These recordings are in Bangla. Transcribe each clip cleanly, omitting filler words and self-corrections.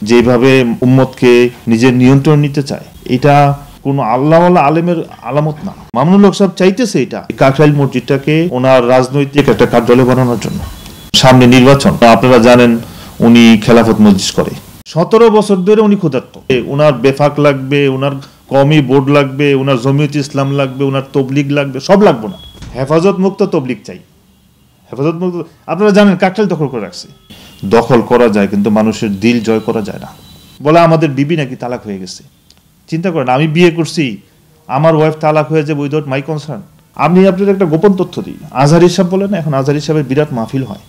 যেভাবে উম্মতকে নিজের নিয়ন্ত্রণ নিতে চায়, এটা কোনো আল্লাহওয়ালা আলেমের আলামত না। মামুনুল হক সাহেব চাইতেছে এটা কাকরাইল মসজিদটাকে ওনার রাজনৈতিক একটা কার্যালয় বানানোর জন্য। সামনে নির্বাচন, আপনারা জানেন উনি খেলাফত মজলিস করে, 17 বছর ধরে উনি ক্ষুধার্ত। ওনার বেফাক লাগবে, ওনার কওমি বোর্ড লাগবে, ওনার জমিয়ত ইসলাম লাগবে, ওনার তবলিগ লাগবে, সব লাগবে না, হেফাজত মুক্ত তবলিগ চাই। হেফাজত মুক্ত, আপনারা জানেন কাকরাইল দখল করে রাখছে। দখল করা যায় কিন্তু মানুষের দিল জয় করা যায় না। বলে আমাদের বিবি নাকি তালাক হয়ে গেছে। চিন্তা করেন, আমি বিয়ে করছি, আমার ওয়াইফ তালাক হয়ে যাবে উইদাউট মাই কনসার্ন। আমি আপনাদের একটা গোপন তথ্য দিই, আজহার সাহেব বলেন, এখন আজহার সাহেবের বিরাট মাহফিল হয়।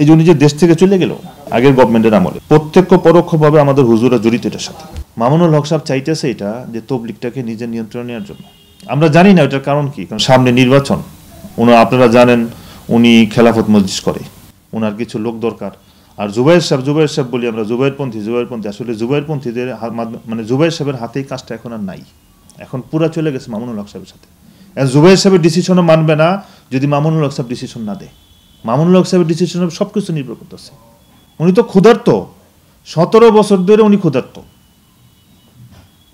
এই যে উনি যে দেশ থেকে চলে গেল আগের গভর্নমেন্টের আমলে, প্রত্যক্ষ পরোক্ষভাবে আমাদের হুজুরা জড়িত এটার সাথে। মামুনুল হক সাহেব চাইতেছে এটা যে তবলিগটাকে নিজের নিয়ন্ত্রণে নেওয়ার জন্য। আমরা জানি না এটার কারণ কি, কারণ সামনে নির্বাচন, আপনারা জানেন উনি খেলাফত মজলিস করে, ওনার কিছু লোক দরকার। আর জুবাইর সাহেব বলি আমরা, জুবাইরপন্থী, আসলে জুবাইরপন্থীদের মানে জুবাইর সাহেবের হাতেই কাজটা এখন আর নাই, এখন পুরা চলে গেছে মামুনুল হক সাহেবের সাথে। জুবাইর সাহেবের ডিসিশনও মানবে না যদি মামুনুল হক সাহেব ডিসিশন না দেয়। মামুনুল হক সাহেবের ডিসিশন সব কিছু নির্ভর করতেছে। উনি তো ক্ষুধার্ত, 17 বছর ধরে উনি ক্ষুধার্ত।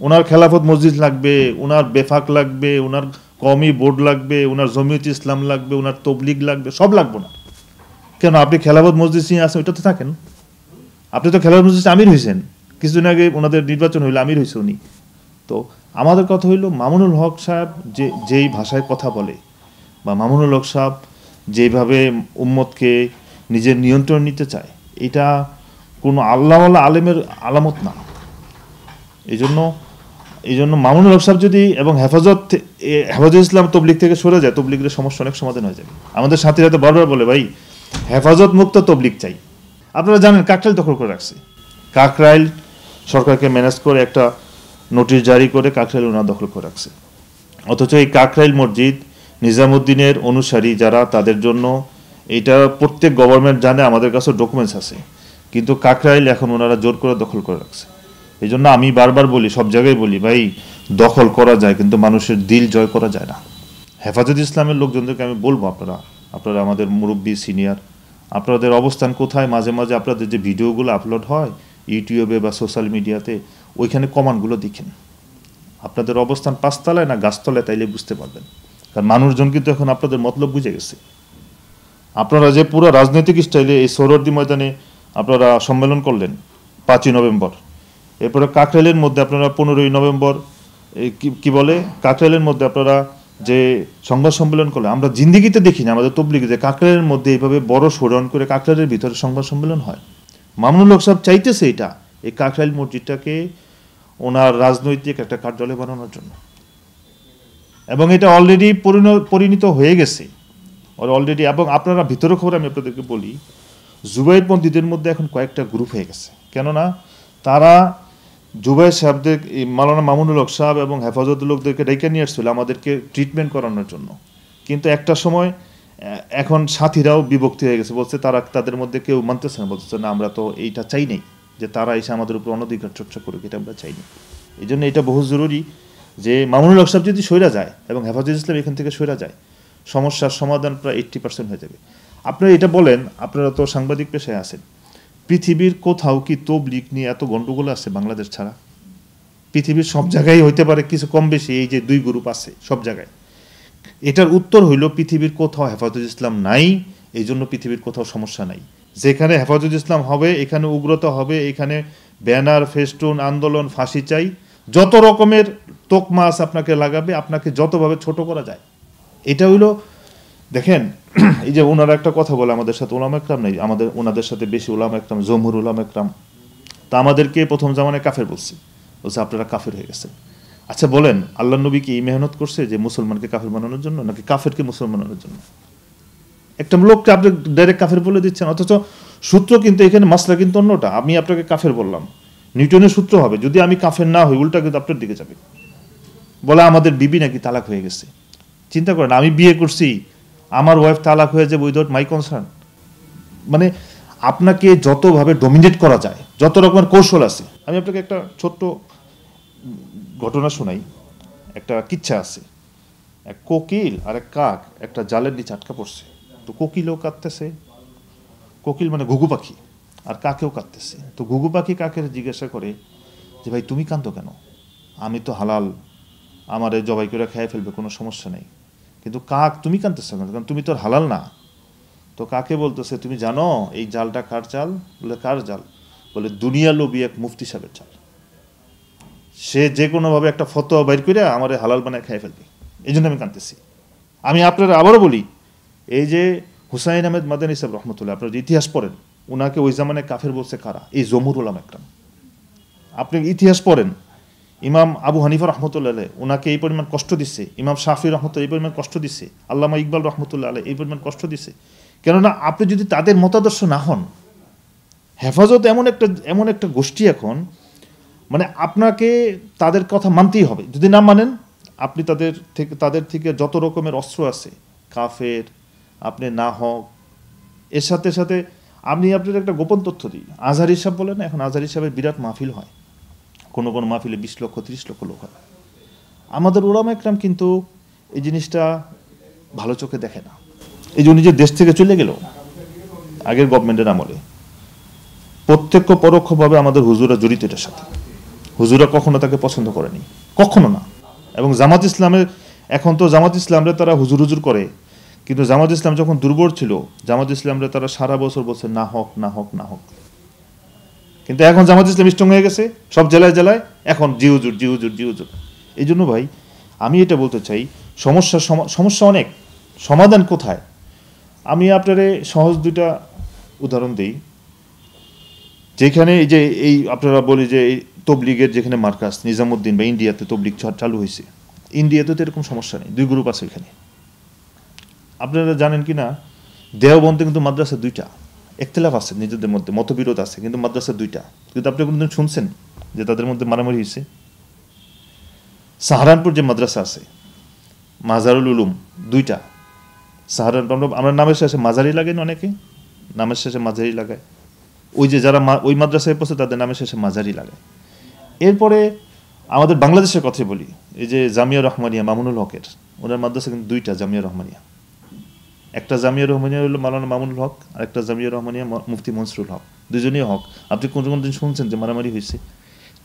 ওনার খেলাফত মসজিদ লাগবে, ওনার বেফাক লাগবে, ওনার কওমি বোর্ড লাগবে, ওনার জমিয়ত ইসলাম লাগবে, ওনার তবলিগ লাগবে, সব লাগবে না। কেন আপনি খেলাফত মসজিদ নিয়ে আসেন, ওইটাতে থাকেন। আপনি তো খেলাফত মসজিদ আমির হয়েছেন, কিছুদিন আগে ওনাদের নির্বাচন হইলো, আমির হয়েছে উনি। তো আমাদের কথা হইল, মামুনুল হক সাহেব যেই ভাষায় কথা বলে, বা মামুনুল হক সাহেব যেভাবে উম্মতকে নিজের নিয়ন্ত্রণ নিতে চায়, এটা কোনো আল্লাহওয়ালা আলেমের আলামত না। এই জন্য মামুনুল হক সাহেব যদি এবং হেফাজত ইসলাম তবলিগ থেকে সরে যায়, তবলিগের সমস্যা অনেক সমাধান হয়ে যাবে। আমাদের সাথীরা তো বারবার বলে, ভাই হেফাজত মুক্ত তবলিগ চাই। আপনারা জানেন কাকরাইল দখল করে রাখছে। কাকরাইল সরকারকে ম্যানেজ করে একটা নোটিশ জারি করে কাকরাইল ওনারা দখল করে রাখছে। অথচ এই কাকরাইল মসজিদ নিজামুদ্দিনের অনুসারী যারা, তাদের জন্য এটা প্রত্যেক গভর্নমেন্ট জানে, আমাদের কাছে ডকুমেন্টস আছে, কিন্তু কাকরাইল এখন ওনারা জোর করে দখল করে রাখছে। এই জন্য আমি বারবার বলি, সব জায়গায় বলি, ভাই দখল করা যায় কিন্তু মানুষের দিল জয় করা যায় না। হেফাজত ইসলামের লোকজনদেরকে আমি বলবো, আপনারা আমাদের মুরব্বী সিনিয়র, আপনাদের অবস্থান কোথায়, মাঝে মাঝে আপনাদের যে ভিডিওগুলো আপলোড হয় ইউটিউবে বা সোশ্যাল মিডিয়াতে, ওইখানে কমান্ডগুলো দেখেন। আপনাদের অবস্থান 5 তলায় না গাছতলায়, তাইলে বুঝতে পারবেন। কারণ মানুষজন কিন্তু এখন আপনাদের মতলব বুঝে গেছে। আপনারা যে পুরো রাজনৈতিক স্টাইলে এই সোহরাওয়ার্দী ময়দানে আপনারা সম্মেলন করলেন 5ই নভেম্বর, এরপরে কাকরাইলের মধ্যে আপনারা 15ই নভেম্বর কি বলে, কাকরাইলের মধ্যে আপনারা যে সংবাদ সম্মেলন করলে, আমরা জিন্দিগিতে দেখি না আমাদের তবলিগে যে কাকরাইলের মধ্যে এইভাবে বড় শোডাউন করে কাকরাইলের ভিতরে সংবাদ সম্মেলন হয়। মামুনুল হক সাহেব চাইতেছে এটা এই কাকরাইল মসজিদটাকে ওনার রাজনৈতিক একটা কার্যালয় বানানোর জন্য, এবং এটা অলরেডি পরিণত হয়ে গেছে অলরেডি। এবং আপনারা ভিতরে খবর আমি আপনাদেরকে বলি, জুবাইরপন্থীদের মধ্যে এখন কয়েকটা গ্রুপ হয়ে গেছে। কেননা তারা জুবাইর সাহেবদের, মাওলানা মামুনুল হক সাহেব এবং হেফাজতের লোকদেরকে ডেকে নিয়ে আসছিল আমাদেরকে ট্রিটমেন্ট করানোর জন্য, কিন্তু একটা সময় এখন সাথীরাও বিভক্তি হয়ে গেছে, বলছে তারা তাদের মধ্যে কেউ মানতেছে না, বলতেছে না আমরা তো এইটা চাই নাই যে তারা এসে আমাদের উপর অনধিকার চর্চা করুক, এটা আমরা চাইনি। এই জন্য এটা বহু জরুরি যে মামুনুল হক সাহেব যদি সইরা যায় এবং হেফাজত ইসলাম এখান থেকে সইরা যায়, সমস্যার সমাধান প্রায় 80% হয়ে যাবে। আপনারা এটা বলেন, আপনারা তো সাংবাদিক পেশায় আছেন, পৃথিবীর কোথাও কি তবলিগ নিয়ে এত গন্ডগোল আছে বাংলাদেশ ছাড়া? পৃথিবীর সব জায়গায় হইতে পারে কিছু কম বেশি, এই যে 2 গ্রুপ আছে সব জায়গায়। এটার উত্তর হইল পৃথিবীর কোথাও হেফাজত ইসলাম নাই, এই জন্য পৃথিবীর কোথাও সমস্যা নাই। যেখানে হেফাজত ইসলাম হবে এখানে উগ্রতা হবে, এখানে ব্যানার, ফেস্টুন, আন্দোলন, ফাঁসি চাই, যত রকমের তোকমা আছে আপনাকে লাগাবে, আপনাকে যতভাবে ছোট করা যায়। এটা হইল, দেখেন এই যে ওনারা একটা কথা বলে, আমাদের সাথে উলামা একরাম নেই, ওনাদের সাথে বেশি উলামা একরাম, জমহুর উলামা একরাম, তা আমাদেরকে প্রথম জামানায় কাফের বলছে আপনারা কাফের হয়ে গেছেন। আচ্ছা বলেন, আল্লাহ নবী কি মেহনত করছে যে মুসলমানকে কাফের বানানোর জন্য, নাকি কাফেরকে মুসলমান বানানোর জন্য? একটা লোককে আপনি ডাইরেক্ট কাফের বলে দিচ্ছেন, অথচ সূত্র কিন্তু এখানে, মাসলা কিন্তু অন্যটা। আমি আপনাকে কাফের বললাম, নিউটনের সূত্র হবে, যদি আমি কাফের না হই উল্টা কিন্তু আপনার দিকে যাবে। বলে আমাদের বিবি নাকি তালাক হয়ে গেছে। চিন্তা করেন, আমি বিয়ে করছি, আমার ওয়াইফ তালাক হয়ে যাবে উইদাউট মাই কনসার্ন। মানে আপনাকে যতভাবে ডমিনেট করা যায়, যত রকমের কৌশল আছে। আমি আপনাকে একটা ছোট্ট ঘটনা শোনাই, একটা কিচ্ছা আছে। এক কোকিল আর এক কাক একটা জালের নিচে আটকা পড়ছে। তো কোকিলও কাঁদতেছে, কোকিল মানে ঘুঘু পাখি, আর কাকেও কাঁদতেছে। তো ঘুঘু পাখি কাকের জিজ্ঞাসা করে যে ভাই তুমি কাঁদো কেন, আমি তো হালাল, আমারে জবাই করে খেয়ে ফেলবে, কোনো সমস্যা নেই, কিন্তু কাক তুমি কাঁদতেছো কেন, কারণ তুমি তো হালাল না। তো কাকে বলতেছে তুমি জানো এই জালটা কার জাল? বলে কার জাল? বলে দুনিয়া লোভী এক মুফতি সাহেবের জাল, সে যে কোনোভাবে একটা ফতোয়া বাইর করে আমার হালাল বানায় খেয়ে ফেলবে, এই জন্য আমি কাঁদতেছি। আমি আপনারা আবারও বলি, এই যে হুসাইন আহমেদ মাদানী সাহেব রহমতুল্লাহ, আপনার ইতিহাস পড়েন, ওনাকে ওই জামানে কাফের বলছে কারা? এই জমহুর উলামা একরাম। আপনি ইতিহাস পড়েন, ইমাম আবু হানিফা রহমতুল্লাহ আলাইহি ওনাকে এই পরিমাণ কষ্ট দিচ্ছে, ইমাম শাফি রহমতুল্লাহ এই পরিমাণ কষ্ট দিচ্ছে, আল্লামা ইকবাল রহমতুল্লাহ আলাইহি এই পরিমাণ কষ্ট দিচ্ছে। কেননা আপনি যদি তাদের মতাদর্শ না হন, হেফাজত এমন একটা গোষ্ঠী এখন, মানে আপনাকে তাদের কথা মানতেই হবে। যদি না মানেন, আপনি তাদের থেকে যত রকমের অস্ত্র আছে, কাফের, আপনি না হক, এর সাথে সাথে আমি আপনার একটা গোপন তথ্য দিই, আজহার হিসাব বলেন, এখন আজহার হিসাবের বিরাট মাহফিল হয়, কোনো কোনো মাহফিলে 20 লক্ষ 30 লক্ষ লোক হয়। আমাদের উলামা একরাম কিন্তু এই জিনিসটা ভালো চোখে দেখে না। এই যে উনি যে দেশ থেকে চলে গেল আগের গভর্নমেন্টের আমলে, প্রত্যক্ষ পরোক্ষভাবে আমাদের হুজুরা জড়িত এটার সাথে। হুজুরা কখনো তাকে পছন্দ করেনি, কখনো না। এবং জামাত ইসলামের, এখন তো জামাত ইসলামরা তারা হুজুর হুজুর করে, কিন্তু জামাত ইসলাম যখন দুর্বল ছিল, জামাত ইসলামরা তারা সারা বছর বলছে না হক না হক না হক। কিন্তু এখন জামাত ইসলাম স্ট্রং হয়ে গেছে, সব জেলায় জেলায় এখন জি হুজুর জি হুজুর জি হুজুর। এই জন্য ভাই আমি এটা বলতে চাই, সমস্যা অনেক, সমাধান কোথায়? আমি আপনারে সহজ দুইটা উদাহরণ দিই। যেখানে এই আপনারা বলি যে এই তবলিগের যেখানে মার্কাজ নিজামুদ্দিন বা ইন্ডিয়াতে তবলিগ চালু হয়েছে, ইন্ডিয়াতে তো এরকম সমস্যা নেই, 2 গ্রুপ আছে এখানে। আপনারা জানেন কি না, দেওবন্দে কিন্তু মাদ্রাসা 2টা, একতলাফ আছে নিজেদের মধ্যে, মতবিরোধ আছে, কিন্তু মাদ্রাসা 2টা। কিন্তু আপনি কোনোদিন শুনছেন যে তাদের মধ্যে মারামারি হয়েছে? সাহারানপুর যে মাদ্রাসা আছে, মাজারুল উলুম 2টা, সাহারানপুর আমরা নামের শেষে মাজারি লাগাই না, অনেকে নামের শেষে মাজারি লাগায়, ওই যে যারা ওই মাদ্রাসায় পড়ছে তাদের নামের শেষে মাজারি লাগায়। এরপরে আমাদের বাংলাদেশের কথা বলি, এই যে জামিয়া রহমানিয়া মামুনুল হকের, ওনার মাদ্রাসা কিন্তু 2টা জামিয়া রহমানিয়া। একটা জামিয়া রহমানিয়া হলো মাওলানা মামুনুল হক, আর একটা জামিয়া রহমানিয়া মুফতি মনসুরুল হক, দুজনেই হক। আপনি কোন দিন শুনছেন যে মারামারি হয়েছে?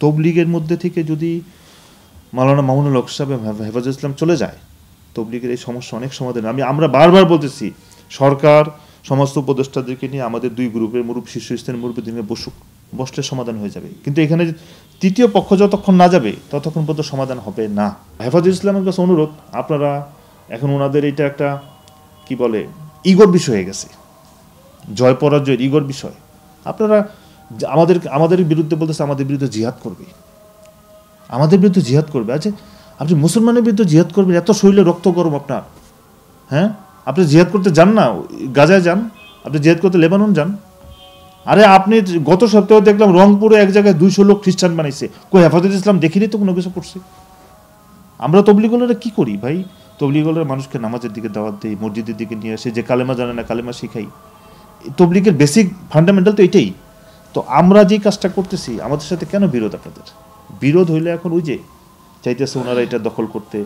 তবলিগের মধ্যে থেকে যদি মাওলানা মামুনুল হক সাহেব হেফাজত ইসলাম চলে যায়, তবলিগের এই সমস্যা অনেক সমাধান। আমরা বারবার বলতেছি, সরকার সমস্ত উপদেষ্টাদেরকে নিয়ে আমাদের 2 গ্রুপের শীর্ষস্থানীয় মুরব্বিদেরকে বসলে সমাধান হয়ে যাবে। কিন্তু এখানে তৃতীয় পক্ষ যতক্ষণ না যাবে ততক্ষণ পর্যন্ত সমাধান হবে না। হেফাজত ইসলামের কাছে অনুরোধ, আপনারা এখন ওনাদের এটা একটা কি বলে ইগোর বিষয় হয়ে গেছে, জয় পরাজয়ের ইগোর বিষয়। আপনারা আমাদের বিরুদ্ধে বলতেছে আমাদের বিরুদ্ধে জিহাদ করবে, আমাদের বিরুদ্ধে জিহাদ করবে। আচ্ছা, আপনি মুসলমানের বিরুদ্ধে জিহাদ করবেন? এত শরীরে রক্ত গরম আপনার, হ্যাঁ? আপনি জিহাদ করতে যান না গাজায় যান, আপনি জিহাদ করতে লেবানন যান। আরে আপনি গত সপ্তাহে দেখলাম রংপুরে এক জায়গায় 200 লোক খ্রিস্টান বানাইছে, কই হেফাজত ইসলাম দেখিনি তো কোনো কিছু করছে? আমরা তবলিগরা কি করি ভাই? তবলিগের মানুষকে নামাজের দিকে দাওয়াত দেই, মসজিদের দিকে নিয়ে আসে, যে কালেমা জানে না কালেমা শিখাই। তবলিগের বেসিক ফান্ডামেন্টাল তো এটাই। তো আমরা যে কাজটা করতেছি, আমাদের সাথে কেন বিরোধ? আপনাদের বিরোধ হইলে এখন ওই যে চাইতেছে ওনারা এটা দখল করতে।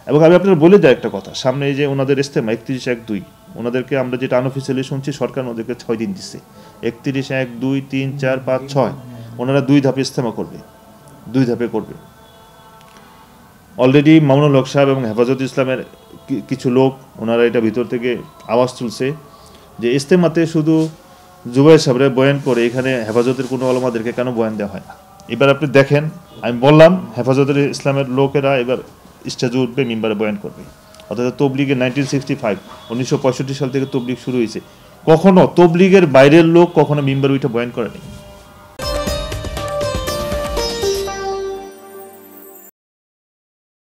এবং আমি আপনার বলে দেয় একটা কথা, সামনে এই যে ওনাদের ইস্তেমা 31/1/2, ওনাদেরকে আমরা যেটা আনঅফিসিয়ালি শুনছি, সরকার ওদেরকে 6 দিন দিচ্ছে, 31/1, 2, 3, 4, 5, 6, ওনারা 2 ধাপে ইস্তেমা করবে, 2 ধাপে করবে। অলরেডি মামুনুল হক সাহেব এবং হেফাজত ইসলামের কিছু লোক ওনারা এটা ভিতর থেকে আওয়াজ তুলছে যে ইস্তেমাতে শুধু জুবাইর সাহেবরা বয়ান করে, এখানে হেফাজতের কোনো ওলামাদেরকে কেন বয়ান দেওয়া হয় না? এবার আপনি দেখেন, আমি বললাম হেফাজতের ইসলামের লোকেরা এবার স্টেজে উঠবে, মিম্বারে বয়ান করবে। অর্থাৎ তবলিগের 1965 সাল থেকে তবলিগ শুরু হয়েছে, কখনো তবলিগের বাইরের লোক কখনো মিম্বারে উঠে বয়ান করেনি।